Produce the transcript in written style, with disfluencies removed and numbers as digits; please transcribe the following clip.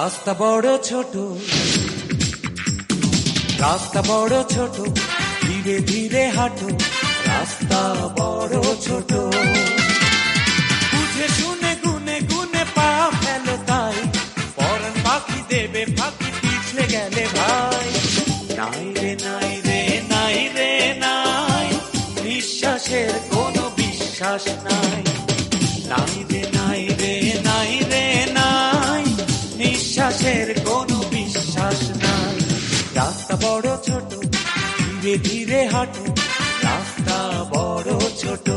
রাস্তা বড় ছোট, রাস্তা বড় ছোট, ধীরে ধীরে হাঁটো, রাস্তা বড় ছোট। বুঝে শুনে গুনে গুনে পা ফেলো তাই, পরাণ পাখি দেবে ফাঁকি পিছলে গেলে ভাই। নাই রে নাই রে নাই রে নাই, নিঃশ্বাসের কোনো বিশ্বাস নাই। নাই রে নাই রে নাই রে নাই, নিঃশ্বাসের কোনো বিশ্বাস নাই। রাস্তা বড় ছোট, ধীরে ধীরে হাঁটো, রাস্তা বড় ছোট।